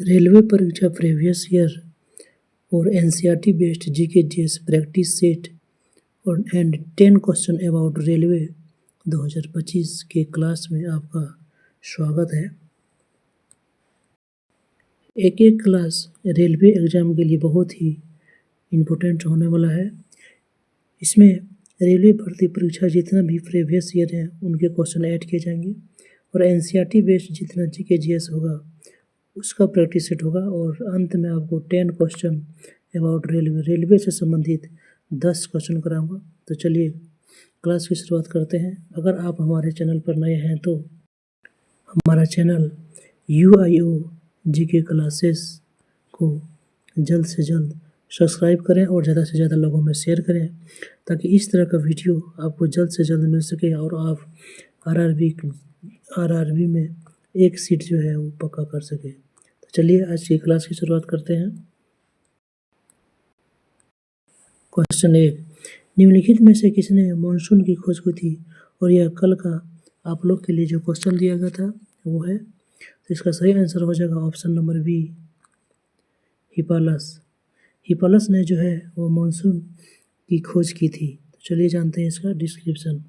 Railway परीक्षा previous year और NCERT based GK GS practice set और एंड 10 क्वेश्चन अबाउट रेलवे 2025 के class में आपका स्वागत है। एक क्लास रेलवे एग्ज़ाम के लिए बहुत ही इम्पोर्टेंट होने वाला है। इसमें रेलवे भर्ती परीक्षा जितना भी प्रीवियस ईयर है उनके क्वेश्चन ऐड किए जाएंगे और एनसीईआरटी बेस्ड जितना जीके जीएस होगा उसका प्रैक्टिस सेट होगा और अंत में आपको 10 क्वेश्चन अबाउट रेलवे से संबंधित 10 क्वेश्चन कराऊंगा। तो चलिए क्लास की शुरुआत करते हैं। अगर आप हमारे चैनल पर नए हैं तो हमारा चैनल UIO जीके क्लासेस को जल्द से जल्द सब्सक्राइब करें और ज़्यादा से ज़्यादा लोगों में शेयर करें ताकि इस तरह का वीडियो आपको जल्द से जल्द मिल सके और आप आरआरबी में एक सीट जो है वो पक्का कर सके। तो चलिए आज की क्लास की शुरुआत करते हैं। क्वेश्चन 1, निम्नलिखित में से किसने मॉनसून की खोज की थी? और यह कल का आप लोग के लिए जो क्वेश्चन दिया गया था वो है, तो इसका सही आंसर हो जाएगा ऑप्शन नंबर बी, हिपालस ने जो है वो मॉनसून की खोज की थी। तो चलिए जानते हैं इसका डिस्क्रिप्शन।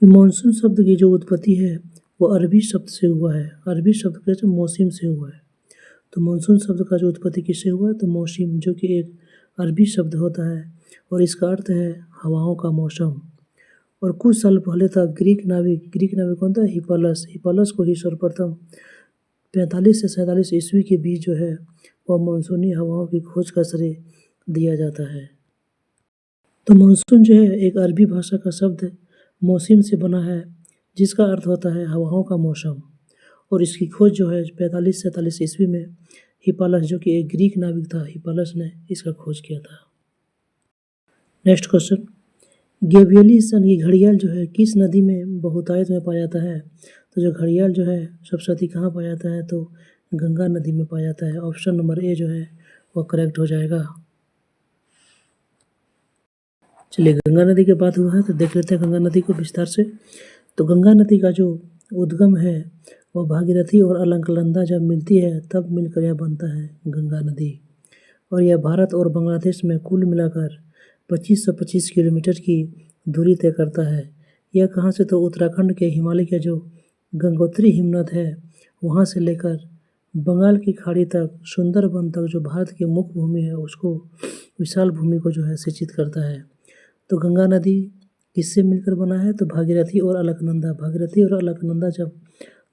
मॉनसून शब्द की जो उत्पत्ति है वो अरबी शब्द से हुआ है। अरबी शब्द का जो मौसम से हुआ है, तो मॉनसून शब्द का जो उत्पत्ति किससे हुआ है? तो मौसम, जो कि एक अरबी शब्द होता है और इसका अर्थ है हवाओं का मौसम। और कुछ साल पहले तक ग्रीक नाविक कौन था? हिपालस को ही सर्वप्रथम 45 से 47 ईस्वी के बीच जो है वह मानसूनी हवाओं की खोज का श्रेय दिया जाता है। तो मानसून जो है एक अरबी भाषा का शब्द मौसम से बना है जिसका अर्थ होता है हवाओं का मौसम, और इसकी खोज जो है 45 से 47 ईस्वी में हिपालस, जो कि एक ग्रीक नाविक था, हिपालस ने इसका खोज किया था। नेक्स्ट क्वेश्चन, गैवियली सन की घड़ियाल जो है किस नदी में बहुतायत में पाया जाता है? तो जो घड़ियाल जो है सबसे अधिक कहाँ पाया जाता है? तो गंगा नदी में पाया जाता है। ऑप्शन नंबर ए जो है वो करेक्ट हो जाएगा। चलिए गंगा नदी की बात हुआ है तो देख लेते हैं गंगा नदी को विस्तार से। तो गंगा नदी का जो उद्गम है वो भागीरथी और अलकनंदा जब मिलती है तब मिलकर यह बनता है गंगा नदी, और यह भारत और बांग्लादेश में कुल मिलाकर 2525 किलोमीटर की दूरी तय करता है। यह कहाँ से? तो उत्तराखंड के हिमालय का जो गंगोत्री हिमनद है वहाँ से लेकर बंगाल की खाड़ी तक, सुंदरबन तक, जो भारत की मुख्य भूमि है उसको, विशाल भूमि को जो है सिंचित करता है। तो गंगा नदी किससे मिलकर बना है? तो भागीरथी और अलकनंदा जब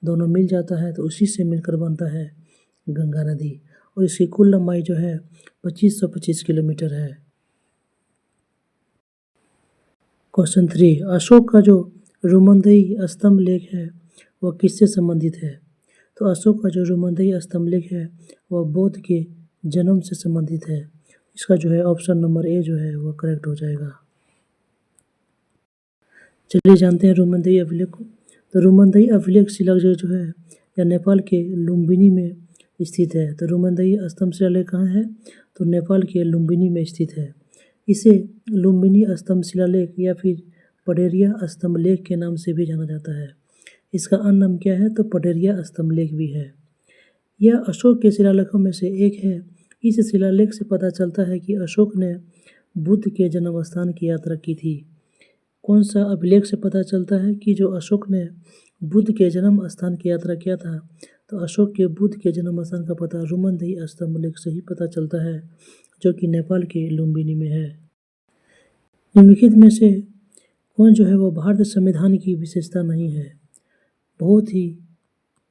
दोनों मिल जाता है तो उसी से मिलकर बनता है गंगा नदी, और इसकी कुल लंबाई जो है 2525 किलोमीटर है। क्वेश्चन 3, अशोक का जो रुमंदई स्तंभ लेख है वह किससे संबंधित है? तो अशोक का जो रुमंदई स्तंभ लेख है वह बुद्ध के जन्म से संबंधित है। इसका जो है ऑप्शन नंबर ए जो है वह करेक्ट हो जाएगा। चलिए जानते हैं रुमंदई अभिलेख को। तो रुमंदई अभिलेख शिलालेख जो है यह नेपाल के लुम्बिनी में स्थित है। तो रुमंदई स्तंभ शिलालेख कहाँ है? तो नेपाल के लुम्बिनी में स्थित है। इसे लुम्बिनी स्तंभ शिलालेख या फिर पडेरिया स्तंभ लेख के नाम से भी जाना जाता है। इसका अन्य नाम क्या है? तो पडेरिया स्तंभ लेख भी है। यह अशोक के शिलालेखों में से एक है। इस शिलालेख से पता चलता है कि अशोक ने बुद्ध के जन्म स्थान की यात्रा की थी। कौन सा अभिलेख से पता चलता है कि जो अशोक ने बुद्ध के जन्म स्थान की यात्रा किया था? तो अशोक के बुद्ध के जन्म स्थान का पता रुमंदई स्तंभ लेख से ही पता चलता है, जो कि नेपाल के लुम्बिनी में है। निम्नलिखित में से कौन जो है वो भारत संविधान की विशेषता नहीं है? बहुत ही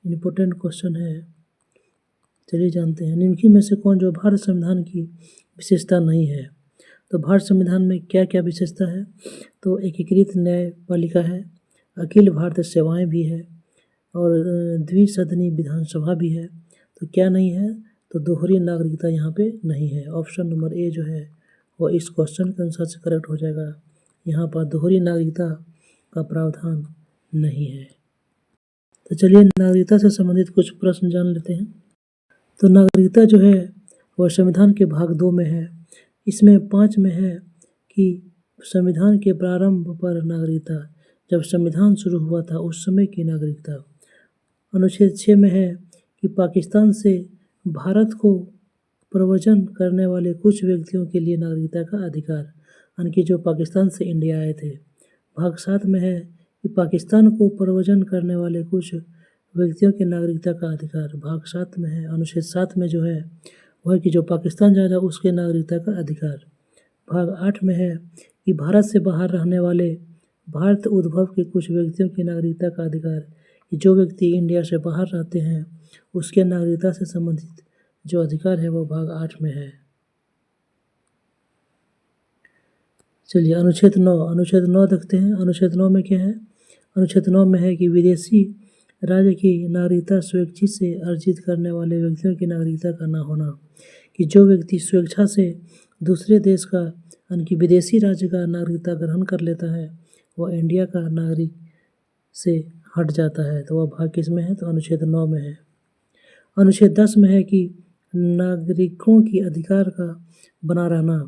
इम्पोर्टेंट क्वेश्चन है, चलिए जानते हैं। निम्नलिखित में से कौन जो भारत संविधान की विशेषता नहीं है? तो भारत संविधान में क्या क्या विशेषता है? तो एकीकृत न्यायपालिका है, अखिल भारतीय सेवाएं भी है, और द्विसदनी विधानसभा भी है। तो क्या नहीं है? तो दोहरी नागरिकता यहाँ पे नहीं है। ऑप्शन नंबर ए जो है वो इस क्वेश्चन के अनुसार से करेक्ट हो जाएगा। यहाँ पर दोहरी नागरिकता का प्रावधान नहीं है। तो चलिए नागरिकता से संबंधित कुछ प्रश्न जान लेते हैं। तो नागरिकता जो है वह संविधान के भाग 2 में है। इसमें 5 में है कि संविधान के प्रारंभ पर नागरिकता, जब संविधान शुरू हुआ था उस समय की नागरिकता। अनुच्छेद 6 में है कि पाकिस्तान से भारत को प्रव्रजन करने वाले कुछ व्यक्तियों के लिए नागरिकता का अधिकार, यानी कि जो पाकिस्तान से इंडिया आए थे। भाग 7 में है कि पाकिस्तान को प्रव्रजन करने वाले कुछ व्यक्तियों के नागरिकता का अधिकार। भाग 7 में है, अनुच्छेद 7 में जो है वह है कि जो पाकिस्तान जाएगा उसके नागरिकता का अधिकार। भाग 8 में है कि भारत से बाहर रहने वाले भारत उद्भव के कुछ व्यक्तियों की नागरिकता का अधिकार, कि जो व्यक्ति इंडिया से बाहर रहते हैं उसके नागरिकता से संबंधित जो अधिकार है वो भाग 8 में है। चलिए अनुच्छेद 9 देखते हैं। अनुच्छेद 9 में क्या है? अनुच्छेद 9 में है कि विदेशी राज्य की नागरिकता स्वेच्छा से अर्जित करने वाले व्यक्तियों की नागरिकता का न होना, कि जो व्यक्ति स्वेच्छा से दूसरे देश का यानी कि विदेशी राज्य का नागरिकता ग्रहण कर लेता है वह इंडिया का नागरिक से हट जाता है। तो वह भाग किस में है? तो अनुच्छेद 9 में है। अनुच्छेद 10 में है कि नागरिकों की अधिकार का बना रहना,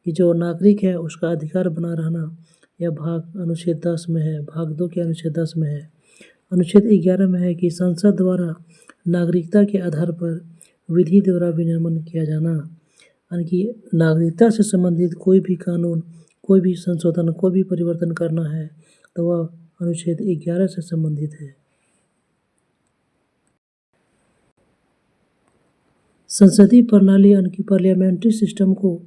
कि जो नागरिक है उसका अधिकार बना रहना, यह भाग अनुच्छेद 10 में है। भाग 2 के अनुच्छेद 10 में है। अनुच्छेद 11 में है कि संसद द्वारा नागरिकता के आधार पर विधि द्वारा विनियमन किया जाना, यानी कि नागरिकता से संबंधित कोई भी कानून, कोई भी संशोधन, कोई भी परिवर्तन करना है तो वह अनुच्छेद 11 से संबंधित है। संसदीय प्रणाली यानी कि पार्लियामेंट्री सिस्टम को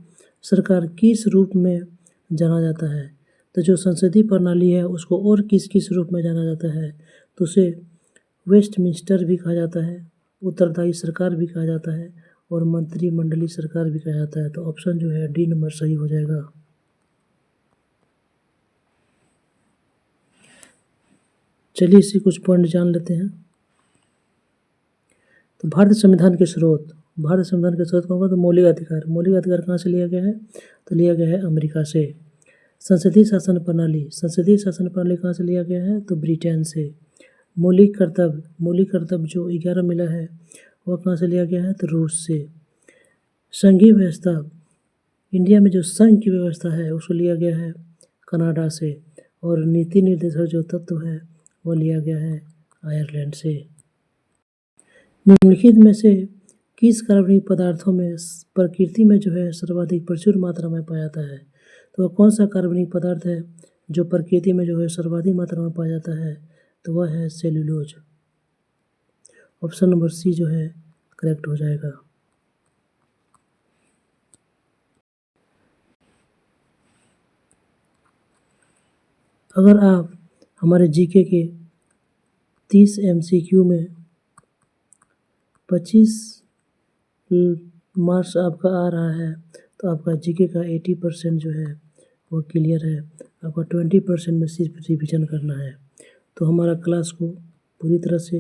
सरकार किस रूप में जाना जाता है? तो जो संसदीय प्रणाली है उसको और किस किस रूप में जाना जाता है? तो उसे वेस्टमिंस्टर भी कहा जाता है, उत्तरदायी सरकार भी कहा जाता है और मंत्रिमंडलीय सरकार भी कहा जाता है। तो ऑप्शन जो है डी नंबर सही हो जाएगा। चलिए इसी कुछ पॉइंट जान लेते हैं। तो भारतीय संविधान के स्रोत, भारत संविधान के स्रोत कौन? तो मौलिक अधिकार। मौलिक अधिकार कहाँ से लिया गया है? तो लिया गया है अमेरिका से। संसदीय शासन प्रणाली, संसदीय शासन प्रणाली कहाँ से लिया गया है? तो ब्रिटेन से। मौलिक कर्तव्य, मौलिक कर्तव्य जो 11 मिला है वह कहाँ से लिया गया है? तो रूस से। संघीय व्यवस्था, इंडिया में जो संघ की व्यवस्था है उसको लिया गया है कनाडा से। और नीति निर्देशक जो तत्व है वो लिया गया है आयरलैंड से। निम्नलिखित में से किस कार्बनिक पदार्थों में प्रकृति में जो है सर्वाधिक प्रचुर मात्रा में पाया जाता है? तो वह कौन सा कार्बनिक पदार्थ है जो प्रकृति में जो है सर्वाधिक मात्रा में पाया जाता है? तो वह है सेल्यूलोज। ऑप्शन नंबर सी जो है करेक्ट हो जाएगा। अगर आप हमारे जीके के 30 MCQ में 25 मार्क्स आपका आ रहा है तो आपका जीके का 80% जो है वो क्लियर है। आपका 20% में सिर्फ रिवीजन करना है। तो हमारा क्लास को पूरी तरह से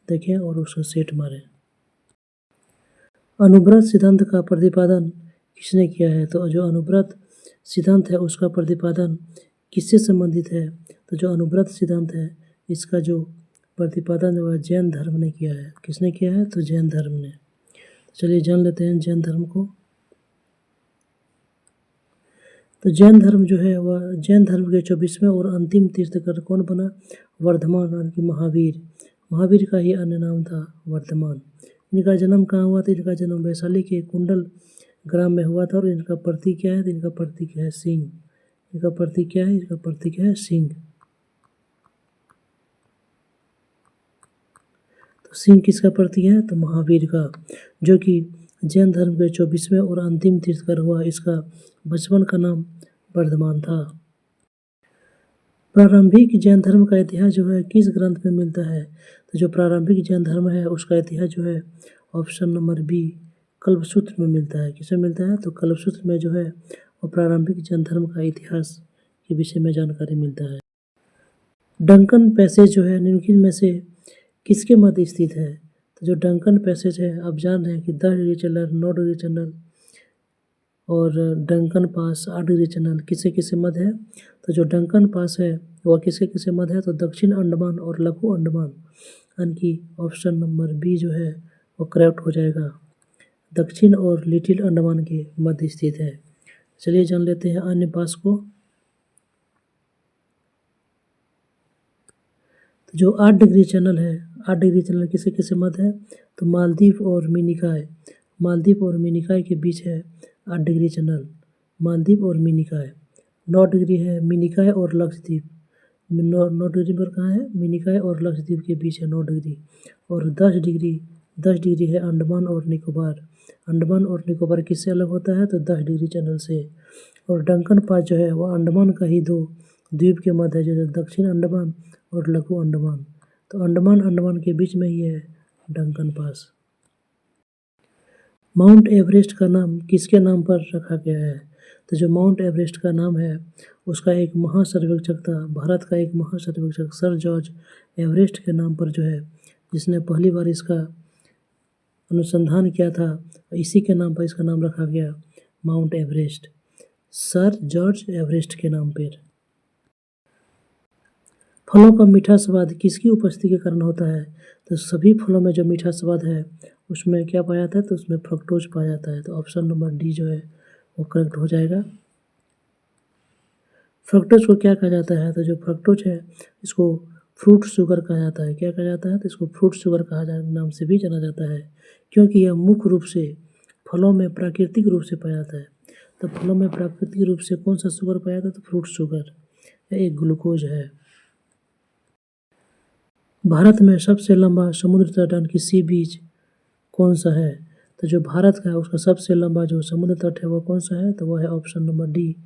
देखें और उसको सेट मारें। अनुव्रत सिद्धांत का प्रतिपादन किसने किया है? तो जो अनुव्रत सिद्धांत है उसका प्रतिपादन किससे संबंधित है? तो जो अनुव्रत सिद्धांत है इसका जो प्रतिपादन वह जैन धर्म ने किया है। किसने किया है? तो जैन धर्म ने। चलिए जान लेते हैं जैन धर्म को। तो जैन धर्म जो है वह जैन धर्म के 24वें और अंतिम तीर्थंकर कौन बना? वर्धमान, यानी कि महावीर। महावीर का ही अन्य नाम था वर्धमान। इनका जन्म कहाँ हुआ था? इनका जन्म वैशाली के कुंडल ग्राम में हुआ था। और इनका प्रतीक क्या है? तो इनका प्रतीक है सिंह। इनका प्रतीक क्या है? इनका प्रतीक है सिंह। तो सिंह किसका प्रतीक है? तो महावीर का, जो कि जैन धर्म के 24वें और अंतिम तीर्थंकर हुआ। इसका बचपन का नाम वर्धमान था। प्रारंभिक जैन धर्म का इतिहास जो है किस ग्रंथ में मिलता है? तो जो प्रारंभिक जैन धर्म है उसका इतिहास जो है ऑप्शन नंबर बी कल्पसूत्र में मिलता है। किसमें मिलता है? तो कल्पसूत्र में जो है वो प्रारंभिक जैन धर्म का इतिहास के विषय में जानकारी मिलता है। डंकन पैसेज जो है निम्नलिखित में से किसके मध्य स्थित है? तो जो डंकन पैसेज है आप जान रहे हैं कि 10 डिग्री चैनल, 9 डिग्री चैनल और डंकन पास 8 डिग्री चैनल किससे किससे मध्य है? तो जो डंकन पास है वह किसके किससे मध्य है? तो दक्षिण अंडमान और लघु अंडमान, यानी कि ऑप्शन नंबर बी जो है वो करेक्ट हो जाएगा। दक्षिण और लिटिल अंडमान के मध्य स्थित है। चलिए जान लेते हैं अन्य पास को। तो जो 8 डिग्री चैनल है 8 डिग्री चैनल किससे किससे मध्य है? तो मालदीव और मिनिकॉय, मालदीव और मिनिकॉय के बीच है 8 डिग्री चैनल, मालदीव और मिनिकॉय। 9 डिग्री है मिनिकॉय और लक्षद्वीप, 9 डिग्री पर कहाँ है? मिनिकॉय और लक्षद्वीप के बीच है 9 डिग्री। और 10 डिग्री है अंडमान और निकोबार, अंडमान और निकोबार किससे अलग होता है? तो 10 डिग्री चैनल से। और डंकन पास जो है वह अंडमान का ही 2 द्वीप के मध्य है, जैसे दक्षिण अंडमान और लघु अंडमान। तो अंडमान के बीच में ही है डंकन पास। माउंट एवरेस्ट का नाम किसके नाम पर रखा गया है? तो जो माउंट एवरेस्ट का नाम है उसका एक महासर्वेक्षक था, भारत का एक महासर्वेक्षक सर जॉर्ज एवरेस्ट के नाम पर जो है, जिसने पहली बार इसका अनुसंधान किया था, इसी के नाम पर इसका नाम रखा गया mount Everest, sir George Everest के नाम पर। फलों का मीठा स्वाद किसकी उपस्थिति के कारण होता है? तो सभी फलों में जो मीठा स्वाद है उसमें क्या पाया जाता है? तो उसमें फ्रक्टोज पाया जाता है। तो ऑप्शन नंबर डी जो है वो करेक्ट हो जाएगा। फ्रक्टोज को क्या कहा जाता है? तो जो फ्रक्टोज है इसको फ्रूट शुगर कहा जाता है। क्या कहा जाता है? तो इसको फ्रूट शुगर कहा नाम से भी जाना जाता है, क्योंकि यह मुख्य रूप से फलों में प्राकृतिक रूप से पाया जाता है। तो फलों में प्राकृतिक रूप से कौन सा शुगर पाया जाता है? तो फ्रूट शुगर, यह एक ग्लूकोज है। भारत में सबसे लंबा समुद्र तट यानी कि सी बीच कौन सा है? तो जो भारत का है उसका सबसे लंबा जो समुद्र तट है वो कौन सा है? तो वह है ऑप्शन नंबर डी,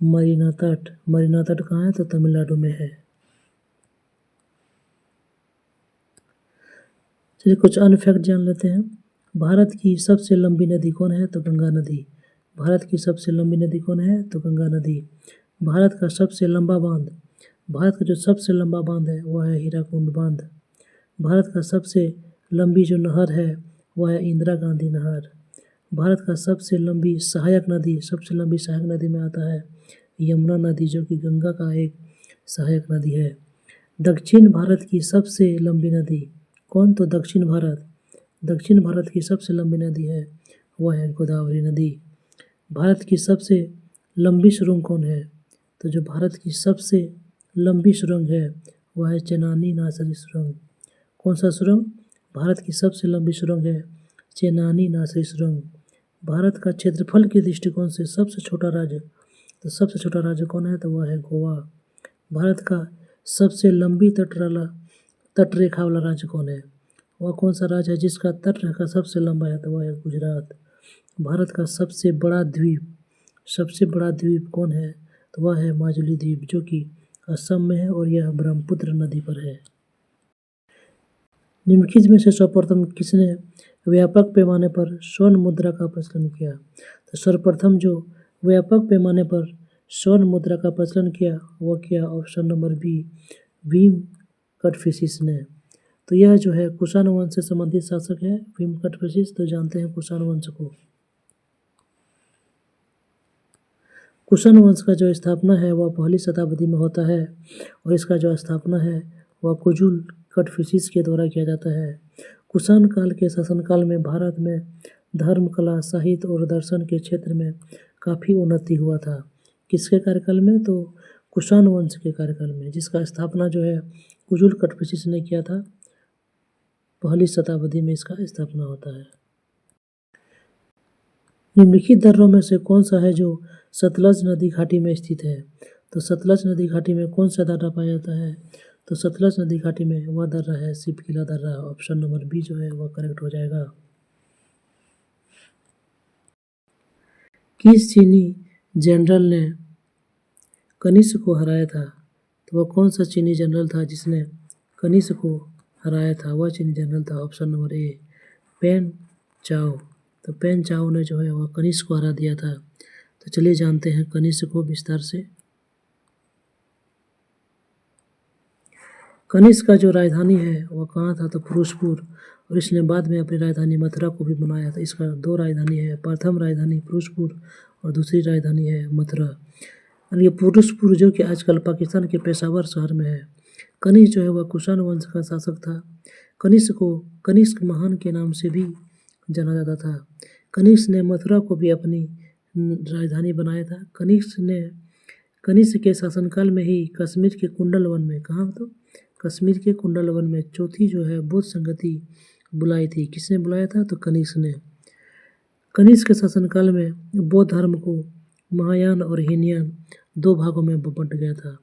मरीना तट। मरीना तट कहाँ है? तो तमिलनाडु में है। चलिए कुछ अन्य फैक्ट जान लेते हैं। भारत की सबसे लंबी नदी कौन है? तो गंगा नदी। भारत की सबसे लंबी नदी कौन है? तो गंगा नदी। भारत का सबसे लंबा बांध, भारत का जो सबसे लंबा बांध है वह है हीराकुंड बांध। भारत का सबसे लंबी जो नहर है वह है इंदिरा गांधी नहर। भारत का सबसे लंबी सहायक नदी, सबसे लंबी सहायक नदी में आता है यमुना नदी, जो कि गंगा का एक सहायक नदी है। दक्षिण भारत की सबसे लंबी नदी कौन? तो दक्षिण भारत की सबसे लंबी नदी है वह है गोदावरी नदी। भारत की सबसे लंबी सुरंग कौन है? तो जो भारत की सबसे लंबी सुरंग है वह है चेनानी नासरी सुरंग। कौन सा सुरंग? भारत की सबसे लंबी सुरंग है चेनानी नासरी सुरंग। भारत का क्षेत्रफल के दृष्टिकोण से सबसे छोटा राज्य, तो सबसे छोटा राज्य कौन है? तो वह है गोवा। भारत का सबसे लंबी तट रेखा वाला राज्य कौन है? वह कौन सा राज्य है जिसका तट रेखा सबसे लंबा है? तो वह है गुजरात। भारत का सबसे बड़ा द्वीप कौन है? तो वह है माजुली द्वीप, जो कि असम में है और यह ब्रह्मपुत्र नदी पर है। निम्नलिखित में से सर्वप्रथम किसने व्यापक पैमाने पर स्वर्ण मुद्रा का प्रचलन किया? तो सर्वप्रथम जो व्यापक पैमाने पर स्वर्ण मुद्रा का प्रचलन किया वह किया ऑप्शन नंबर बी, भीम कटफिशिस ने। तो यह जो है कुषाण वंश से संबंधित शासक है भीम कटफिशिस। तो जानते हैं कुषाण वंश को। कुषाण वंश का जो स्थापना है वह पहली शताब्दी में होता है और इसका जो स्थापना है वह कुजुल कटफिशिस के द्वारा किया जाता है। कुषाण काल के शासनकाल में भारत में धर्म, कला, साहित्य और दर्शन के क्षेत्र में काफ़ी उन्नति हुआ था। किसके कार्यकाल में? तो कुषाण वंश के कार्यकाल में, जिसका स्थापना जो है कुजुल कटफिशिस ने किया था। पहली शताब्दी में इसका स्थापना होता है। निम्नलिखित दर्रों में से कौन सा है जो सतलज नदी घाटी में स्थित है? तो सतलज नदी घाटी में कौन सा दर्रा पाया जाता है? तो सतलज नदी घाटी में वह दर्रा है शिवकिला दर्रा। ऑप्शन नंबर बी जो है वह करेक्ट हो जाएगा। किस चीनी जनरल ने कनिष्क को हराया था? तो वह कौन सा चीनी जनरल था जिसने कनिष्क को हराया था? वह चीनी जनरल था ऑप्शन नंबर ए, पेन चाओ। तो पेन चाओ ने जो है वह कनिष्क को हरा दिया था। तो चलिए जानते हैं कनिष्क को विस्तार से। कनिष्क का जो राजधानी है वह कहाँ था? तो फिरोजपुर। और इसने बाद में अपनी राजधानी मथुरा को भी बनाया था। इसका 2 राजधानी है, प्रथम राजधानी फिरोजपुर और दूसरी राजधानी है मथुरा। और ये फिरोजपुर जो कि आजकल पाकिस्तान के पेशावर शहर में है। कनिष्क जो है वह कुषाण वंश का शासक था। कनिष्क को कनिष्क महान के नाम से भी जाना जाता था। कनिष्क ने मथुरा को भी अपनी राजधानी बनाया था। कनिष्क के शासनकाल में ही कश्मीर के कुंडल वन में, कहाँ? तो कश्मीर के कुंडल वन में चौथी जो है बौद्ध संगति बुलाई थी। किसने बुलाया था? तो कनिष्क ने। कनिष्क के शासनकाल में बौद्ध धर्म को महायान और हीनयान दो भागों में बंट गया था।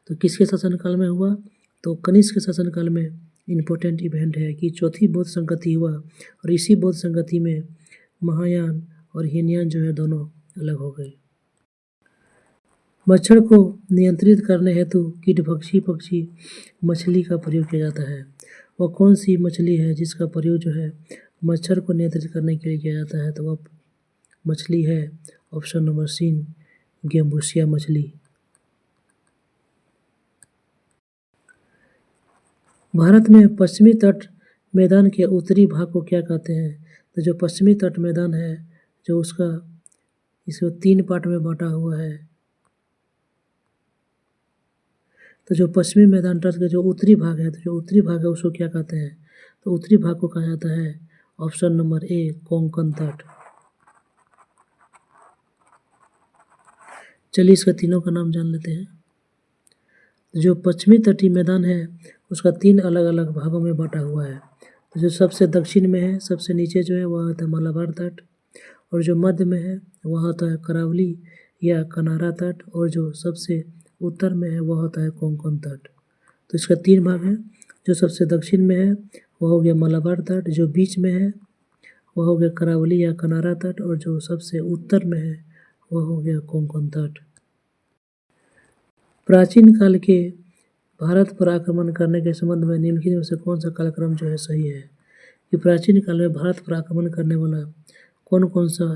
तो किसके शासनकाल में हुआ? तो कनिष्क के शासनकाल में इम्पोर्टेंट इवेंट है कि चौथी बौद्ध संगति हुआ और इसी बौद्ध संगति में महायान और हीनयान जो है दोनों अलग हो गए। मच्छर को नियंत्रित करने हेतु कीटभक्षी पक्षी मछली का प्रयोग किया जाता है। वह कौन सी मछली है जिसका प्रयोग जो है मच्छर को नियंत्रित करने के लिए किया जाता है? तो वह मछली है ऑप्शन नंबर सी, गेम्बुसिया मछली। भारत में पश्चिमी तट मैदान के उत्तरी भाग को क्या कहते हैं? तो जो पश्चिमी तट मैदान है जो उसका इसको 3 पार्ट में बांटा हुआ है। तो जो पश्चिमी मैदान तट का जो उत्तरी भाग है, तो जो उत्तरी भाग है उसको क्या कहते हैं? तो उत्तरी भाग को कहा जाता है ऑप्शन नंबर ए, कोंकण तट। चलिए इसका तीनों का नाम जान लेते हैं। जो पश्चिमी तटीय मैदान है उसका 3 अलग अलग भागों में बांटा हुआ है। तो जो सबसे दक्षिण में है, सबसे नीचे जो है वह होता है मलाबार तट, और जो मध्य में है वह होता है करावली या कनारा तट, और जो सबसे उत्तर में है वह होता है कोंकण तट। तो इसका 3 भाग है। जो सबसे दक्षिण में है वह हो गया मलाबार तट, जो बीच में है वह हो गया करावली या कनारा तट, और जो सबसे उत्तर में है वह हो गया कोंकण तट। प्राचीन काल के भारत पर आक्रमण करने के संबंध में निम्नलिखित में से कौन सा कालक्रम जो है सही है? कि प्राचीन काल में भारत पर आक्रमण करने वाला कौन कौन सा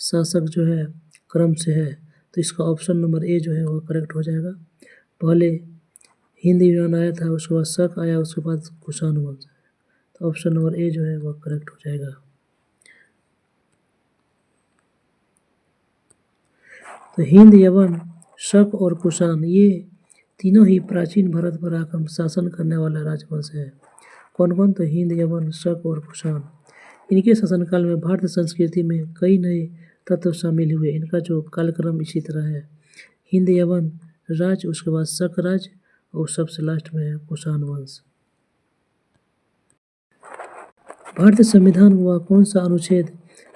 शासक जो है क्रम से है? तो इसका ऑप्शन नंबर ए जो है वो करेक्ट हो जाएगा। पहले हिंद यूनान आया था, उसके बाद शक आया, उसके बाद कुषाण वंश। तो ऑप्शन नंबर ए जो है वह करेक्ट हो जाएगा। तो हिंद, यवन, शक और कुषाण ये तीनों ही प्राचीन भारत पर शासन करने वाला राजवंश है। कौन कौन? तो हिंद, यवन, शक और कुषाण। इनके शासनकाल में भारतीय संस्कृति में कई नए तत्व शामिल हुए। इनका जो कालक्रम इसी तरह है, हिंद यवन राज, उसके बाद शक राज, और सबसे लास्ट में है कुषाण वंश। भारतीय संविधान हुआ कौन सा अनुच्छेद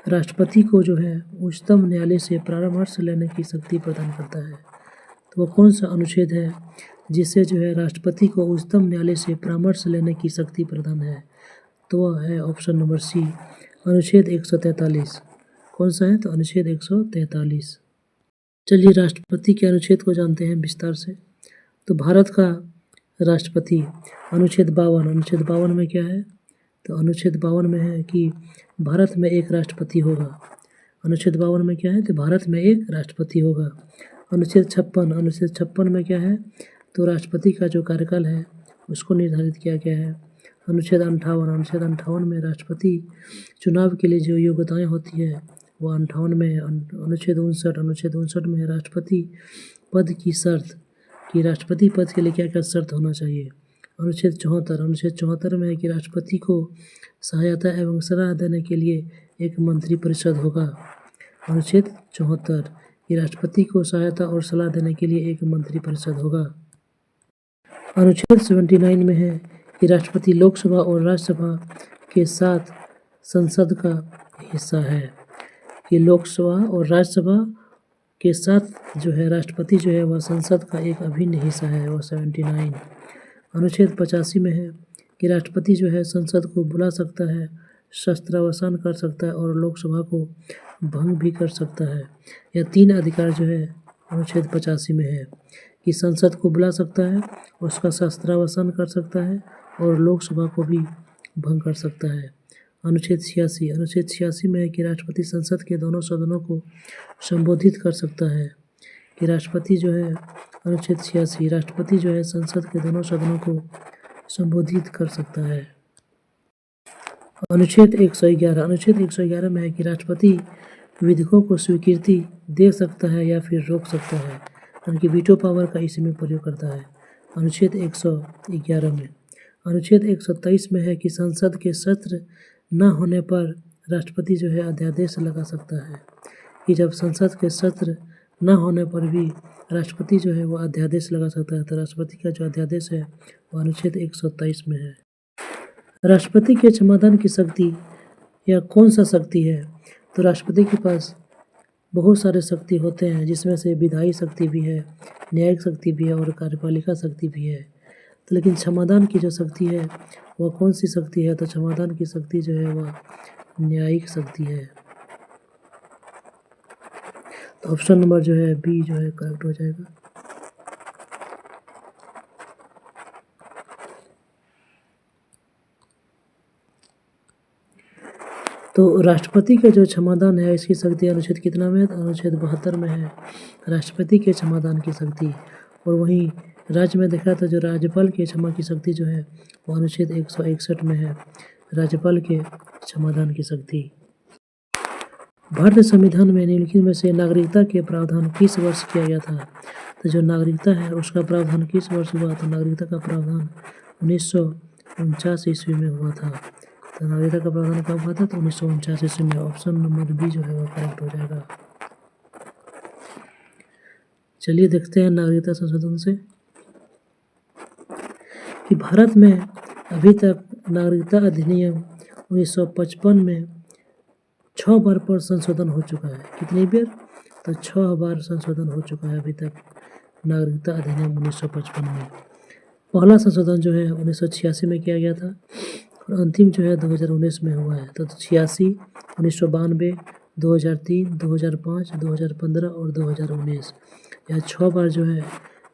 राष्ट्रपति को जो है उच्चतम न्यायालय से परामर्श लेने की शक्ति प्रदान करता है? तो वह कौन सा अनुच्छेद है जिससे जो है राष्ट्रपति को उच्चतम न्यायालय से परामर्श लेने की शक्ति प्रदान है? तो वह है ऑप्शन नंबर सी, अनुच्छेद 143। कौन सा है? तो अनुच्छेद 143। चलिए राष्ट्रपति के अनुच्छेद को जानते हैं विस्तार से। तो भारत का राष्ट्रपति अनुच्छेद 52, अनुच्छेद 52 में क्या है? तो अनुच्छेद 52 में है कि भारत में एक राष्ट्रपति होगा। अनुच्छेद 52 में क्या है? तो भारत में एक राष्ट्रपति होगा। अनुच्छेद 56, अनुच्छेद 56 में क्या है? तो राष्ट्रपति का जो कार्यकाल है उसको निर्धारित किया गया है। अनुच्छेद 58, अनुच्छेद 58 में राष्ट्रपति चुनाव के लिए जो योग्यताएं होती है वो 58 में है। अनुच्छेद 59, अनुच्छेद 59 में है राष्ट्रपति पद की शर्त, कि राष्ट्रपति पद के लिए क्या क्या शर्त होना चाहिए। अनुच्छेद 74, अनुच्छेद 74 में है कि राष्ट्रपति को सहायता एवं सलाह देने के लिए एक मंत्री परिषद होगा। अनुच्छेद 74 कि राष्ट्रपति को सहायता और सलाह देने के लिए एक मंत्री परिषद होगा। अनुच्छेद 79 में है कि राष्ट्रपति लोकसभा और राज्यसभा के साथ संसद का हिस्सा है, कि लोकसभा और राज्यसभा के साथ जो है राष्ट्रपति जो है वह संसद का एक अभिन्न हिस्सा है, वह 79। अनुच्छेद 85 में है कि राष्ट्रपति जो है संसद को बुला सकता है, शस्त्रावसान कर सकता है और लोकसभा को भंग भी कर सकता है। यह 3 अधिकार जो है अनुच्छेद 85 में है कि संसद को बुला सकता है, उसका शस्त्रावसान कर सकता है और लोकसभा को भी भंग कर सकता है। अनुच्छेद 86, अनुच्छेद 86 में है कि राष्ट्रपति संसद के दोनों सदनों को संबोधित कर सकता है, कि राष्ट्रपति जो है अनुच्छेद 86 राष्ट्रपति जो है संसद के दोनों सदनों को संबोधित कर सकता है। अनुच्छेद 111, अनुच्छेद 111 में है कि राष्ट्रपति विधेयकों को स्वीकृति दे सकता है या फिर रोक सकता है, यानी कि वीटो पावर का इसमें प्रयोग करता है। अनुच्छेद 111 में। अनुच्छेद 123 में है कि संसद के सत्र न होने पर राष्ट्रपति जो है अध्यादेश लगा सकता है, कि जब संसद के सत्र न होने पर भी राष्ट्रपति जो है वो अध्यादेश लगा सकता है। तो राष्ट्रपति का जो अध्यादेश है वो अनुच्छेद 127 में है। राष्ट्रपति के क्षमादान की शक्ति या कौन सा शक्ति है? तो राष्ट्रपति के पास बहुत सारे शक्ति होते हैं, जिसमें से विधायी शक्ति भी है, न्यायिक शक्ति भी है और कार्यपालिका शक्ति भी है। तो लेकिन क्षमादान की जो शक्ति है वह कौन सी शक्ति है? तो क्षमादान की शक्ति जो है वह न्यायिक शक्ति है। तो ऑप्शन नंबर जो है बी जो है करेक्ट हो जाएगा। तो राष्ट्रपति का जो क्षमादान है इसकी शक्ति अनुच्छेद कितना में है? तो अनुच्छेद 72 में है राष्ट्रपति के क्षमादान की शक्ति। और वहीं राज्य में देखा तो जो राज्यपाल के क्षमा की शक्ति जो है वो अनुच्छेद 161 में है राज्यपाल के क्षमादान की शक्ति। भारतीय संविधान में निम्नलिखित में से नागरिकता के प्रावधान किस वर्ष किया गया था? तो जो नागरिकता है उसका प्रावधान किस वर्ष हुआ? तो नागरिकता का प्रावधान 1949 ईस्वी में हुआ था। तो नागरिकता का प्रावधान कब हुआ था? तो 1949 ईस्वी में। ऑप्शन नंबर बी जो है वो करेक्ट हो जाएगा। चलिए देखते हैं नागरिकता संशोधन से कि भारत में अभी तक नागरिकता अधिनियम 1955 में 6 बार पर संशोधन हो चुका है। कितनी बार? तो 6 बार संशोधन हो चुका है अभी तक नागरिकता अधिनियम 1955 में। पहला संशोधन जो है 1986 में किया गया था और अंतिम जो है 2019 में हुआ है। तो 86, 1992, 2003, 2005, 2015 और 2019 यह 6 बार जो है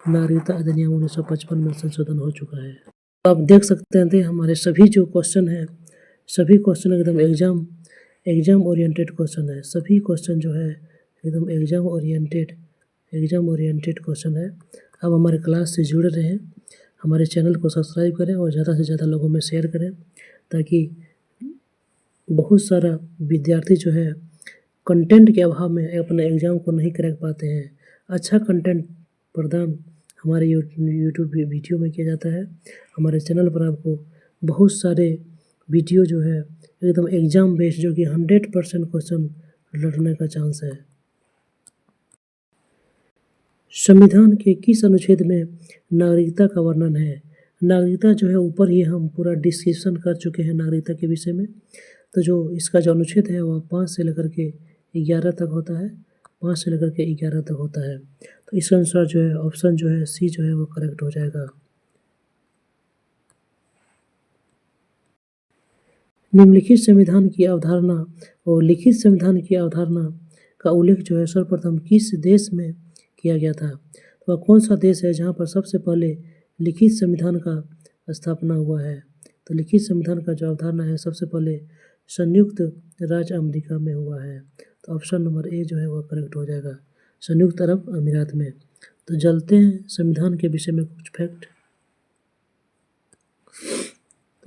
नागरिकता अधिनियम 1955 में संशोधन हो चुका है। तो आप देख सकते हैं हमारे सभी जो क्वेश्चन हैं सभी क्वेश्चन एकदम एग्जाम ओरिएंटेड क्वेश्चन है। सभी क्वेश्चन जो है एकदम एग्जाम ओरिएंटेड क्वेश्चन है। अब हमारे क्लास से जुड़े रहें, हमारे चैनल को सब्सक्राइब करें और ज़्यादा से ज़्यादा लोगों में शेयर करें ताकि बहुत सारा विद्यार्थी जो है कंटेंट के अभाव में अपने एग्ज़ाम को नहीं क्रैक पाते हैं। अच्छा कंटेंट प्रदान हमारे यूट्यूब वीडियो में किया जाता है। हमारे चैनल पर आपको बहुत सारे वीडियो जो है एकदम एग्जाम बेस्ड जो कि 100% क्वेश्चन लड़ने का चांस है। संविधान के किस अनुच्छेद में नागरिकता का वर्णन है? नागरिकता जो है ऊपर ही हम पूरा डिस्कशन कर चुके हैं नागरिकता के विषय में। तो जो इसका जो अनुच्छेद है वह 5 से लेकर के 11 तक होता है। 5 से लेकर के 11 तक होता है। तो इसके अनुसार जो है ऑप्शन जो है सी जो है वो करेक्ट हो जाएगा। निम्नलिखित संविधान की अवधारणा और लिखित संविधान की अवधारणा का उल्लेख जो है सर्वप्रथम किस देश में किया गया था? तो वह कौन सा देश है जहाँ पर सबसे पहले लिखित संविधान का स्थापना हुआ है? तो लिखित संविधान का जो अवधारणा है सबसे पहले संयुक्त राज्य अमेरिका में हुआ है। तो ऑप्शन नंबर ए जो है वह करेक्ट हो जाएगा, संयुक्त अरब अमीरात में। तो चलते हैं संविधान के विषय में कुछ फैक्ट।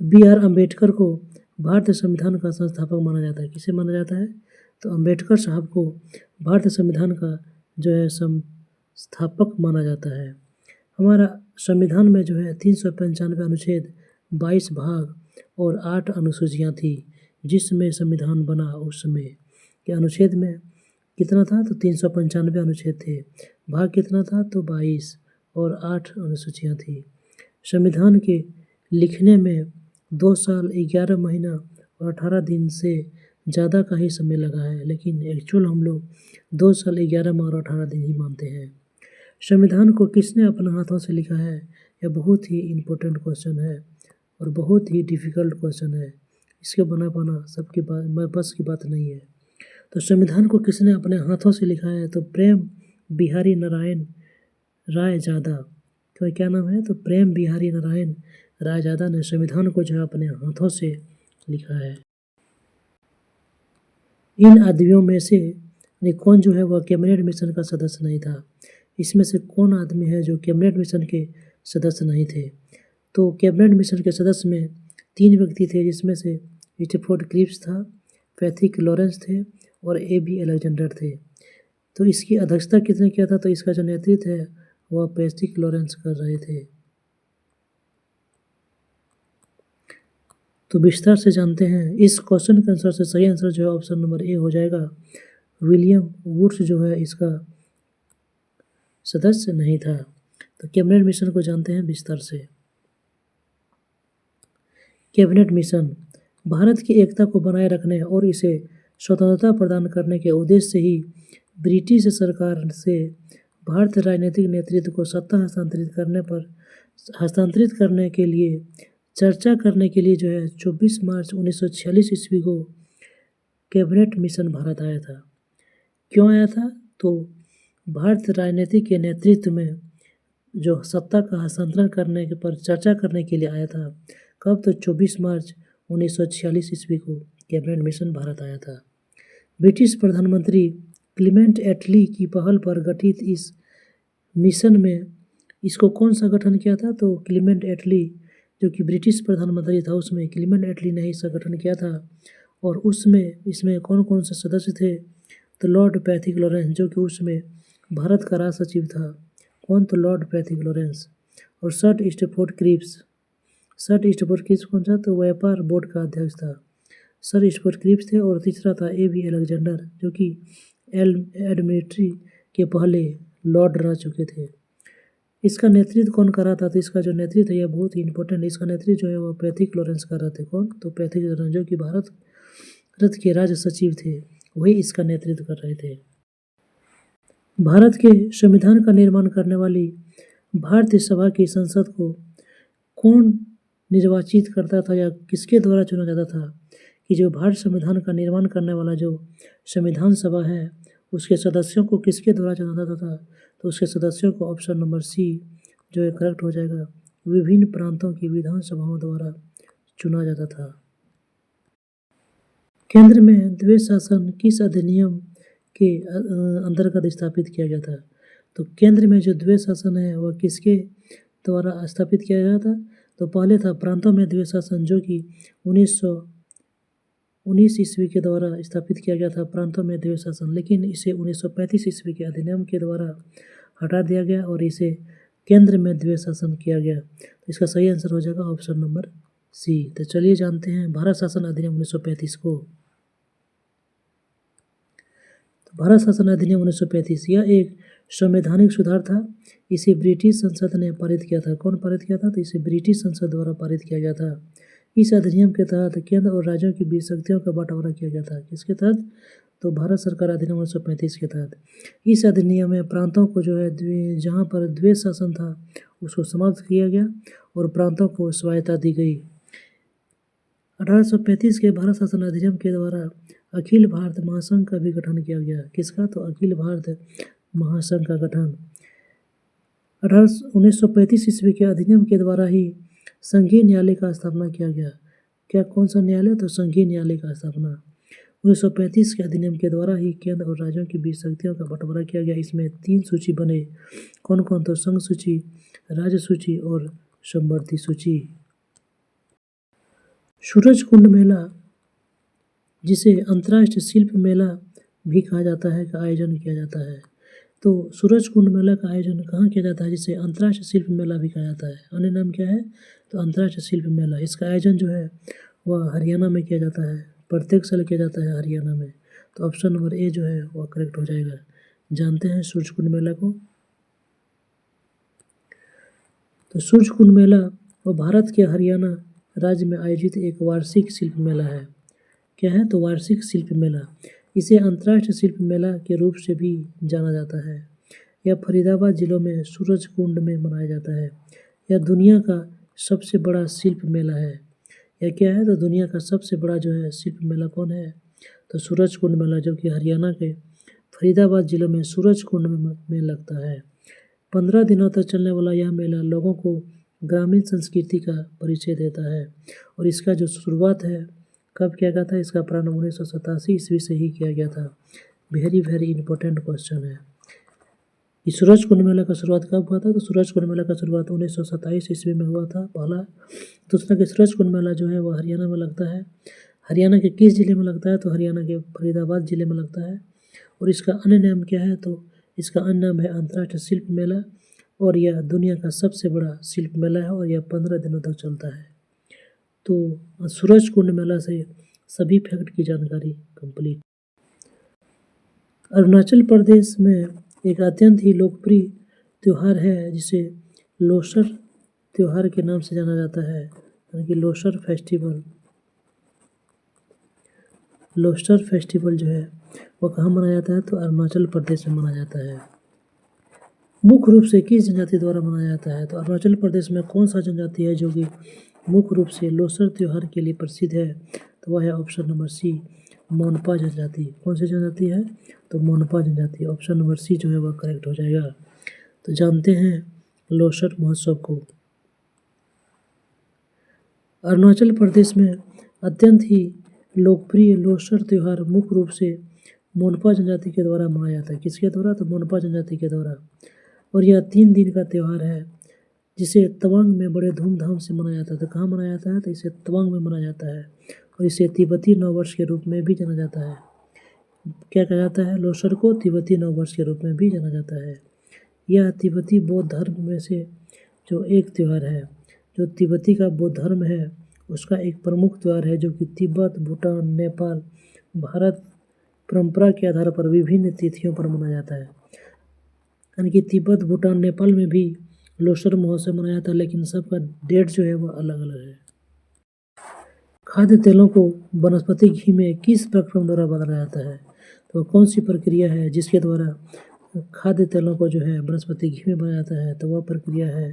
BR अम्बेडकर को भारतीय संविधान का संस्थापक माना जाता है। किसे माना जाता है? तो अम्बेडकर साहब को भारतीय संविधान का जो है संस्थापक माना जाता है। हमारा संविधान में जो है 395 अनुच्छेद, 22 भाग और 8 अनुसूचियाँ थी। जिसमें संविधान बना उस समय के अनुच्छेद में कितना था? तो 395 अनुच्छेद थे। भाग कितना था? तो 22 और 8 अनुसूचियाँ थी। संविधान के लिखने में 2 साल 11 महीना और 18 दिन से ज़्यादा का ही समय लगा है, लेकिन एक्चुअल हम लोग 2 साल 11 माह और 18 दिन ही मानते हैं। संविधान को किसने अपने हाथों से लिखा है? यह बहुत ही इम्पोर्टेंट क्वेश्चन है और बहुत ही डिफ़िकल्ट क्वेश्चन है। इसके बना पाना सबके बस की बात नहीं है। तो संविधान को किसने अपने हाथों से लिखा है? तो प्रेम बिहारी नारायण रायजादा। तो क्या नाम है? तो प्रेम बिहारी नारायण रायजादा ने संविधान को जो है अपने हाथों से लिखा है। इन आदमियों में से कौन जो है वह कैबिनेट मिशन का सदस्य नहीं था? इसमें से कौन आदमी है जो कैबिनेट मिशन के सदस्य नहीं थे? तो कैबिनेट मिशन के सदस्य में 3 व्यक्ति थे, जिसमें से स्टैफोर्ड क्रिप्स था, पैथिक लॉरेंस थे और AB अलेक्जेंडर थे। तो इसकी अध्यक्षता किसने किया था? तो इसका जो नेतृत्व है वह पैथिक लॉरेंस कर रहे थे। तो विस्तार से जानते हैं। इस क्वेश्चन के आंसर से सही आंसर जो है ऑप्शन नंबर ए हो जाएगा। विलियम वुड्स जो है इसका सदस्य नहीं था। तो कैबिनेट मिशन को जानते हैं विस्तार से। कैबिनेट मिशन भारत की एकता को बनाए रखने और इसे स्वतंत्रता प्रदान करने के उद्देश्य से ही ब्रिटिश सरकार से भारतीय राजनीतिक नेतृत्व को सत्ता हस्तांतरित करने के लिए चर्चा करने के लिए जो है 24 मार्च 1946 ईस्वी को कैबिनेट मिशन भारत आया था। क्यों आया था? तो भारतीय राजनीति के नेतृत्व में जो सत्ता का हस्तांतरण करने के पर चर्चा करने के लिए आया था। कब? तो 24 मार्च 1946 ईस्वी को कैबिनेट मिशन भारत आया था। ब्रिटिश प्रधानमंत्री क्लीमेंट एटली की पहल पर गठित इस मिशन में इसको कौन सा गठन किया था? तो क्लीमेंट एटली जो कि ब्रिटिश प्रधानमंत्री था उसमें क्लीमेंट एटली ने इसका गठन किया था। और इसमें कौन कौन से सदस्य थे? तो लॉर्ड पैथिक लॉरेंस जो कि उसमें भारत का राज सचिव था। कौन? तो लॉर्ड पैथिक लॉरेंस। और सर स्टैफोर्ड क्रिप्स कौन सा? तो व्यापार बोर्ड का अध्यक्ष था। सर स्टैफोर्ड क्रिप्स थे। और तीसरा था A.V. अलेक्जेंडर जो कि एडमिनिस्ट्री के पहले लॉर्ड रह चुके थे। इसका नेतृत्व कौन कर रहा था? तो इसका जो नेतृत्व है यह बहुत ही इंपॉर्टेंट। इसका नेतृत्व जो है वह पैथिक लॉरेंस कर रहे थे। कौन? तो पैथिक लॉरेंस जो कि भारत के राज्य सचिव थे, वही इसका नेतृत्व कर रहे थे। भारत के संविधान का निर्माण करने वाली भारतीय सभा की संसद को कौन निर्वाचित करता था या किसके द्वारा चुना जाता था? कि जो भारत संविधान का निर्माण करने वाला जो संविधान सभा है उसके सदस्यों को किसके द्वारा चुना जाता था? तो उसके सदस्यों को ऑप्शन नंबर सी जो है करेक्ट हो जाएगा, विभिन्न प्रांतों की विधानसभाओं द्वारा चुना जाता था। केंद्र में द्वैध शासन किस अधिनियम के अंतर्गत स्थापित किया गया था? तो केंद्र में जो द्वैध शासन है वह किसके द्वारा स्थापित किया गया था? तो पहले था प्रांतों में द्वैध शासन जो कि 1919 ईस्वी के द्वारा स्थापित किया गया था प्रांतों में द्वैध शासन, लेकिन इसे 1935 ईस्वी के अधिनियम के द्वारा हटा दिया गया और इसे केंद्र में द्वैध शासन किया गया। तो इसका सही आंसर हो जाएगा ऑप्शन नंबर सी। तो चलिए जानते हैं भारत शासन अधिनियम 1935 को। तो भारत शासन अधिनियम 1935 यह एक संवैधानिक सुधार था। इसे ब्रिटिश संसद ने पारित किया था। कौन पारित किया था? तो इसे ब्रिटिश संसद द्वारा पारित किया गया था। इस अधिनियम के तहत केंद्र और राज्यों की बीच शक्तियों का बंटवारा किया गया था। किसके तहत? तो भारत सरकार अधिनियम 1935 के तहत। इस अधिनियम में प्रांतों को जो है जहाँ पर द्वैध शासन था उसको समाप्त किया गया और प्रांतों को स्वायत्ता दी गई। 1835 के भारत शासन अधिनियम के द्वारा अखिल भारत महासंघ का भी गठन किया गया। किसका? तो अखिल भारत महासंघ का गठन 1935 ईस्वी के अधिनियम के द्वारा ही संघीय न्यायालय का स्थापना किया गया। क्या? कौन सा न्यायालय? तो संघीय न्यायालय का स्थापना 1935 के अधिनियम के द्वारा ही केंद्र और राज्यों के बीच शक्तियों का बंटवारा किया गया। इसमें 3 सूची बने। कौन कौन? तो संघ सूची, राज्य सूची और समवर्ती सूची। सूरजकुंड मेला जिसे अंतर्राष्ट्रीय शिल्प मेला भी कहा जाता है का आयोजन किया जाता है। तो सूरजकुंड मेला का आयोजन कहाँ किया जाता है जिसे अंतर्राष्ट्रीय शिल्प मेला भी कहा जाता है? अन्य नाम क्या है? तो अंतर्राष्ट्रीय शिल्प मेला। इसका आयोजन जो है वह हरियाणा में किया जाता है। प्रत्येक साल किया जाता है हरियाणा में। तो ऑप्शन नंबर ए जो है वह करेक्ट हो जाएगा। जानते हैं सूरजकुंड मेला को। तो सूरजकुंड मेला वह भारत के हरियाणा राज्य में आयोजित एक वार्षिक शिल्प मेला है। क्या है? तो वार्षिक शिल्प मेला। इसे अंतर्राष्ट्रीय शिल्प मेला के रूप से भी जाना जाता है। यह फरीदाबाद जिलों में सूरजकुंड में मनाया जाता है। यह दुनिया का सबसे बड़ा शिल्प मेला है। यह क्या है? तो दुनिया का सबसे बड़ा जो है शिल्प मेला कौन है? तो सूरजकुंड मेला जो कि हरियाणा के फरीदाबाद जिलों में सूरजकुंड में लगता है। 15 दिनों तक चलने वाला यह मेला लोगों को ग्रामीण संस्कृति का परिचय देता है और इसका जो शुरुआत है कब किया गया था? इसका प्रारंभ 1987 ईस्वी से ही किया गया था। वेरी वेरी इंपॉर्टेंट क्वेश्चन है। इस सूरजकुंड मेला का शुरुआत कब हुआ था? तो सूरजकुंड मेला का शुरुआत 1927 ईस्वी में हुआ था पहला। दूसरा कि सूरजकुंड मेला जो है वह हरियाणा में लगता है। हरियाणा के किस जिले में लगता है? तो हरियाणा के फरीदाबाद जिले में लगता है। और इसका अन्य नाम क्या है? तो इसका अन्य नाम है अंतर्राष्ट्रीय शिल्प मेला और यह दुनिया का सबसे बड़ा शिल्प मेला है और यह 15 दिनों तक चलता है। तो सूरजकुंड मेला से सभी फैक्ट की जानकारी कंप्लीट। अरुणाचल प्रदेश में एक अत्यंत ही लोकप्रिय त्यौहार है जिसे लोसर त्यौहार के नाम से जाना जाता है, यानी कि लोसर फेस्टिवल जो है वो कहाँ मनाया जाता है, तो अरुणाचल प्रदेश में मनाया जाता है। मुख्य रूप से किस जनजाति द्वारा मनाया जाता है, तो अरुणाचल प्रदेश में कौन सा जनजाति है जो कि मुख्य रूप से लोसर त्यौहार के लिए प्रसिद्ध है, तो वह है ऑप्शन नंबर सी, मोनपा जनजाति। कौन सी जनजाति है, तो मोनपा जनजाति। ऑप्शन नंबर सी जो है वह करेक्ट हो जाएगा। तो जानते हैं लोसर महोत्सव को। अरुणाचल प्रदेश में अत्यंत ही लोकप्रिय लोसर त्यौहार मुख्य रूप से मोनपा जनजाति के द्वारा मनाया जाता है। किसके द्वारा, तो मोनपा जनजाति के द्वारा। और यह 3 दिन का त्यौहार है जिसे तवांग में बड़े धूमधाम से मनाया जाता है। तो कहाँ मनाया जाता है, तो इसे तवांग में मनाया जाता है और इसे तिब्बती नववर्ष के रूप में भी जाना जाता है। क्या कहा जाता है, लोसर को तिब्बती नववर्ष के रूप में भी जाना जाता है। यह तिब्बती बौद्ध धर्म में से जो एक त्यौहार है, जो तिब्बती का बौद्ध धर्म है उसका एक प्रमुख त्यौहार है, जो कि तिब्बत, भूटान, नेपाल, भारत परंपरा के आधार पर विभिन्न तिथियों पर मनाया जाता है। यानी कि तिब्बत, भूटान, नेपाल में भी लोसर महोत्सव मनाया जाता है, लेकिन सबका डेट जो है वह अलग अलग है। खाद्य तेलों को वनस्पति घी में किस प्रक्रम द्वारा बदला जाता है, तो कौन सी प्रक्रिया है जिसके द्वारा खाद्य तेलों को जो है वनस्पति घी में बनाया जाता है, तो वह प्रक्रिया है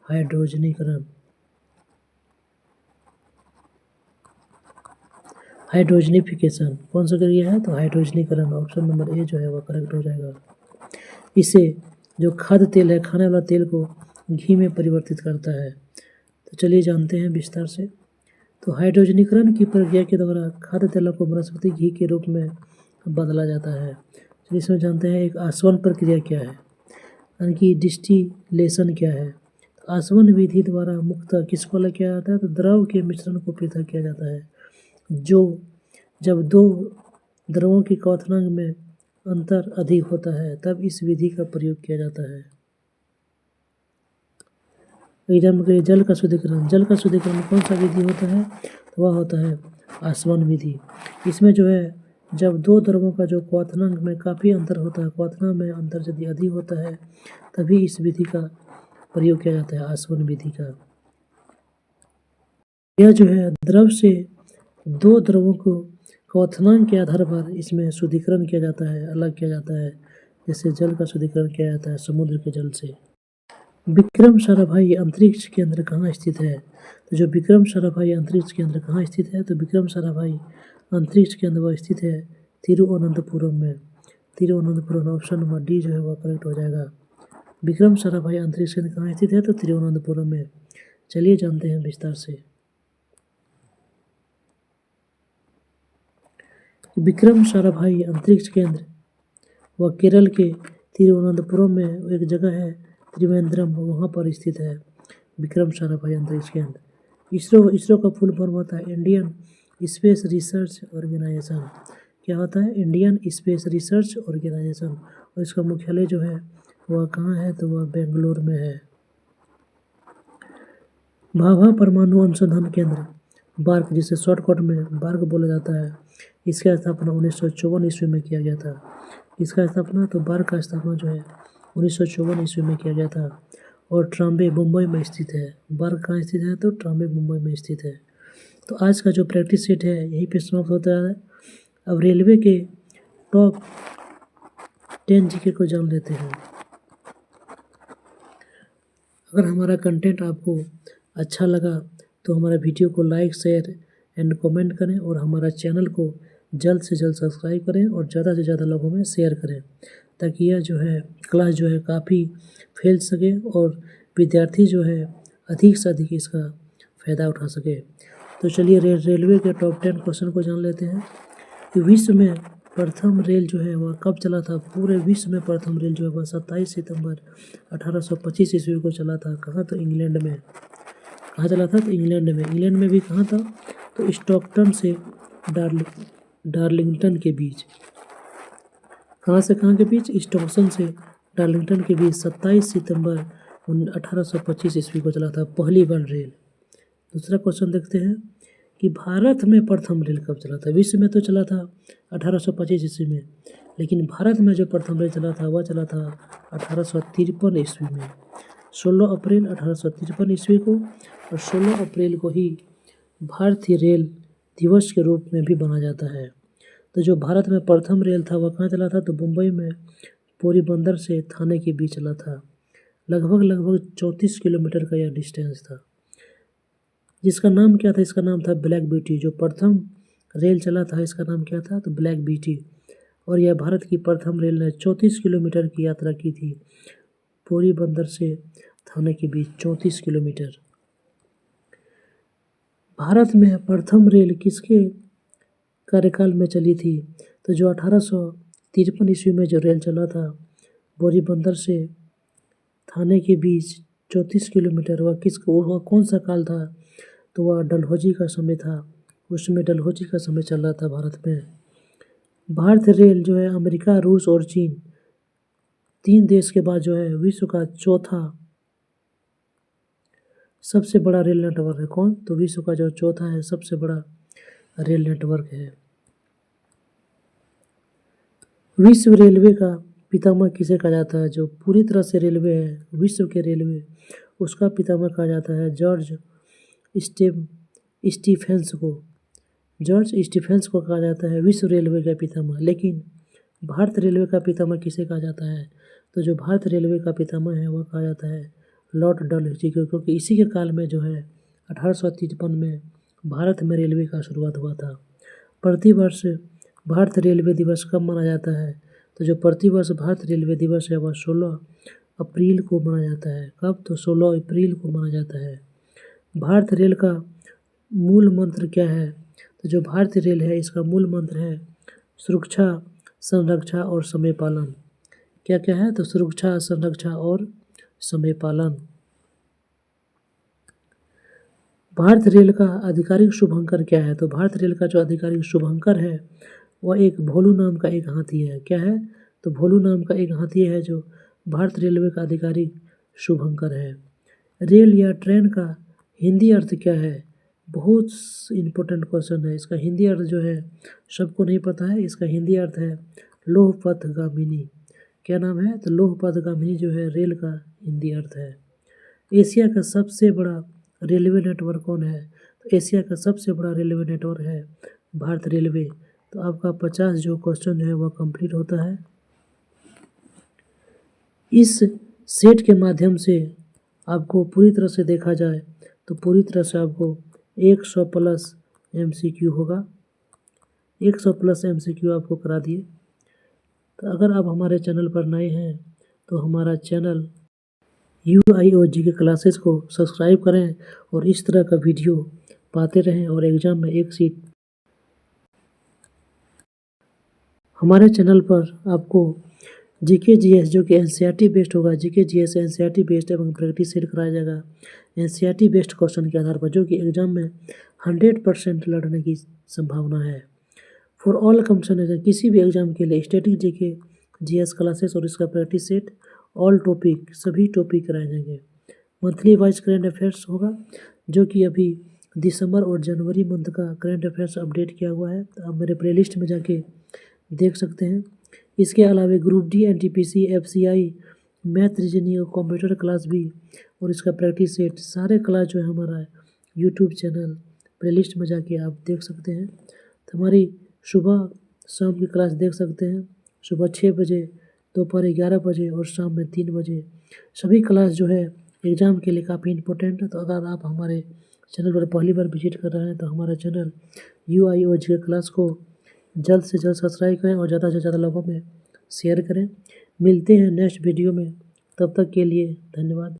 हाइड्रोजनीकरण। हाइड्रोजनीफिकेशन कौन सा क्रिया है, तो हाइड्रोजनीकरण। ऑप्शन नंबर ए जो है वह करेक्ट हो जाएगा। इसे जो खाद्य तेल है, खाने वाला तेल को घी में परिवर्तित करता है। तो चलिए जानते हैं विस्तार से। तो हाइड्रोजनीकरण की प्रक्रिया के द्वारा खाद्य तेलों को वनस्पति घी के रूप में बदला जाता है। तो इसमें जानते हैं एक आसवन प्रक्रिया क्या है, यानी कि डिस्टिलेशन क्या है। तो आसवन विधि द्वारा मुख्यतः किसको अलग किया जाता है, तो द्रव के मिश्रण को पृथक किया जाता है। जब 2 द्रवों के क्वथनांक में अंतर अधिक होता है तब इस विधि का प्रयोग किया जाता है। एग्जाम्पल के लिए जल का शुद्धिकरण कौन सा विधि होता है, तो वह होता है आसवन विधि। इसमें जो है जब 2 द्रवों का जो क्वथनांक में काफ़ी अंतर होता है, क्वथनांक में अंतर यदि अधिक होता है तभी इस विधि का प्रयोग किया जाता है, आसवन विधि का। यह जो है द्रव से 2 द्रवों को क्वथनांक के आधार पर इसमें शुद्धिकरण किया जाता है, अलग किया जाता है। जैसे जल का शुद्धिकरण किया जाता है समुद्र के जल से। विक्रम साराभाई अंतरिक्ष केंद्र कहाँ स्थित है, तो जो विक्रम साराभाई अंतरिक्ष केंद्र कहाँ स्थित है, तो विक्रम साराभाई अंतरिक्ष केंद्र वह स्थित है तिरुवनंतपुरम में। तिरुवनंतपुरम। ऑप्शन नंबर डी जो है वह करेक्ट हो जाएगा। विक्रम साराभाई अंतरिक्ष केंद्र कहाँ स्थित है, तो तिरुवनंतपुरम में। चलिए जानते हैं विस्तार से। विक्रम साराभाई अंतरिक्ष केंद्र वह केरल के तिरुवनंतपुरम में एक जगह है त्रिवेंद्रम, वहाँ पर स्थित है विक्रम साराभाई अंतरिक्ष केंद्र। इसरो का फुल फॉर्म होता है इंडियन स्पेस रिसर्च ऑर्गेनाइजेशन। क्या होता है, इंडियन स्पेस रिसर्च ऑर्गेनाइजेशन। और इसका मुख्यालय जो है वह कहाँ है, तो वह बेंगलोर में है। भाभा परमाणु अनुसंधान केंद्र बार्क, जिसे शॉर्टकट में बार्क बोला जाता है, इसका स्थापना 1954 ईस्वी में किया गया था। इसका स्थापना, तो बार्क का स्थापना जो है 1954 ईस्वी में किया गया था और ट्राम्बे मुंबई में स्थित है। बार्क कहाँ स्थित है, तो ट्राम्बे मुंबई में स्थित है। तो आज का जो प्रैक्टिस सेट है यहीं पे समाप्त होता है। अब रेलवे के टॉप 10 जीके को जान लेते हैं। अगर हमारा कंटेंट आपको अच्छा लगा तो हमारा वीडियो को लाइक, शेयर एंड कमेंट करें और हमारा चैनल को जल्द से जल्द सब्सक्राइब करें और ज़्यादा से ज़्यादा लोगों में शेयर करें, ताकि यह जो है क्लास जो है काफ़ी फैल सके और विद्यार्थी जो है अधिक से अधिक इसका फ़ायदा उठा सके। तो चलिए रेलवे के टॉप 10 क्वेश्चन को जान लेते हैं कि विश्व में प्रथम रेल जो है वह कब चला था। पूरे विश्व में प्रथम रेल जो है वह 27 सितंबर 1825 ईस्वी को चला था। कहाँ, तो इंग्लैंड में। कहाँ चला था, तो इंग्लैंड में। इंग्लैंड में भी कहाँ था, तो स्टॉकटन से डार्लिंगटन के बीच। कहाँ से कहाँ के बीच, स्टॉकटन से डार्लिंगटन के बीच 27 सितंबर 1825 ईस्वी को चला था पहली बार रेल। दूसरा क्वेश्चन देखते हैं कि भारत में प्रथम रेल कब चला था। विश्व में तो चला था 1825 ईस्वी में, लेकिन भारत में जो प्रथम रेल चला था वह चला था 1853 ईस्वी में, 16 अप्रैल 1853 ईस्वी को। और 16 अप्रैल को ही भारतीय रेल दिवस के रूप में भी माना जाता है। तो जो भारत में प्रथम रेल था वह कहाँ चला था, तो मुंबई में पोरबंदर से थाने के बीच चला था। लगभग 34 किलोमीटर का यह डिस्टेंस था। जिसका नाम क्या था, इसका नाम था ब्लैक ब्यूटी। जो प्रथम रेल चला था इसका नाम क्या था, तो ब्लैक ब्यूटी। और यह भारत की प्रथम रेल ने 34 किलोमीटर की यात्रा की थी, पोरबंदर से थाने के बीच 34 किलोमीटर। भारत में प्रथम रेल किसके कार्यकाल में चली थी, तो जो 1853 ईस्वी में जो रेल चला था पोरबंदर से थाने के बीच 34 किलोमीटर, वह कौन सा काल था, तो वह डलहौजी का समय था। उस समय डलहौजी का समय चल रहा था भारत में। भारत रेल जो है अमेरिका, रूस और चीन, 3 देश के बाद जो है विश्व का चौथा सबसे बड़ा रेल नेटवर्क है। कौन, तो विश्व का जो चौथा है सबसे बड़ा रेल नेटवर्क है। विश्व रेलवे का पितामह किसे कहा जाता है, जो पूरी तरह से रेलवे है विश्व के रेलवे, उसका पितामह कहा जाता है जॉर्ज स्टीफेंस को। जॉर्ज स्टीफेंस को कहा जाता है विश्व रेलवे का पितामह। लेकिन भारत रेलवे का पितामह किसे कहा जाता है, तो जो भारत रेलवे का पितामह है वह कहा जाता है लॉर्ड डलहौजी को, क्योंकि इसी के काल में जो है 1853 में भारत में रेलवे का शुरुआत हुआ था। प्रतिवर्ष भारत रेलवे दिवस कब मनाया जाता है, तो जो प्रतिवर्ष भारत रेलवे दिवस है वह 16 अप्रैल को मनाया जाता है। कब, तो 16 अप्रैल को मनाया जाता है। भारत रेल का मूल मंत्र क्या है, तो जो भारतीय रेल है इसका मूल मंत्र है सुरक्षा, संरक्षा और समय पालन। क्या क्या है, तो सुरक्षा, संरक्षा और समय पालन। भारत रेल का आधिकारिक शुभंकर क्या है, तो भारत रेल का जो आधिकारिक शुभंकर है वह एक भोलू नाम का एक हाथी है। क्या है, तो भोलू नाम का एक हाथी है जो भारत रेलवे का आधिकारिक शुभंकर है। रेल या ट्रेन का हिंदी अर्थ क्या है, बहुत इम्पोर्टेंट क्वेश्चन है। इसका हिंदी अर्थ जो है सबको नहीं पता है। इसका हिंदी अर्थ है लौह पथगामिनी। क्या नाम है, तो लौह पथगामिनी जो है रेल का हिंदी अर्थ है। एशिया का सबसे बड़ा रेलवे नेटवर्क कौन है, तो एशिया का सबसे बड़ा रेलवे नेटवर्क है भारत रेलवे। तो आपका 50 जो क्वेश्चन है वह कंप्लीट होता है। इस सेट के माध्यम से आपको पूरी तरह से देखा जाए तो पूरी तरह से आपको 100 प्लस MCQ होगा। 100 प्लस MCQ आपको करा दिए। तो अगर आप हमारे चैनल पर नए हैं तो हमारा चैनल UIOG के क्लासेस को सब्सक्राइब करें और इस तरह का वीडियो पाते रहें और एग्ज़ाम में एक सीट। हमारे चैनल पर आपको GK GS जो कि NCERT बेस्ड होगा, GK GS NCERT बेस्ड एवं प्रैक्टिस सेट कराया जाएगा NCERT बेस्ड क्वेश्चन के आधार पर, जो कि एग्ज़ाम में 100% लड़ने की संभावना है। फॉर ऑल कंपटीशन, किसी भी एग्ज़ाम के लिए स्टैटिक GK GS क्लासेस और इसका प्रैक्टिस सेट ऑल टॉपिक, सभी टॉपिक कराए जाएंगे। मंथली वाइज करंट अफेयर्स होगा, जो कि अभी दिसंबर और जनवरी मंथ का करंट अफेयर्स अपडेट किया हुआ है। तो आप मेरे प्लेलिस्ट में जाके देख सकते हैं। इसके अलावा group D NTPC FCI math reasoning और कंप्यूटर क्लास भी और इसका प्रैक्टिस सेट सारे क्लास जो है हमारा यूट्यूब चैनल प्लेलिस्ट में जाके आप देख सकते हैं। तो हमारी सुबह शाम की क्लास देख सकते हैं, सुबह 6 बजे, दोपहर 11 बजे और शाम में 3 बजे। सभी क्लास जो है एग्ज़ाम के लिए काफ़ी इंपॉर्टेंट है। तो अगर आप हमारे चैनल पर पहली बार विजिट कर रहे हैं तो हमारा चैनल UIOG के क्लास को जल्द से जल्द सब्सक्राइब करें और ज़्यादा से ज़्यादा लोगों में शेयर करें। मिलते हैं नेक्स्ट वीडियो में, तब तक के लिए धन्यवाद।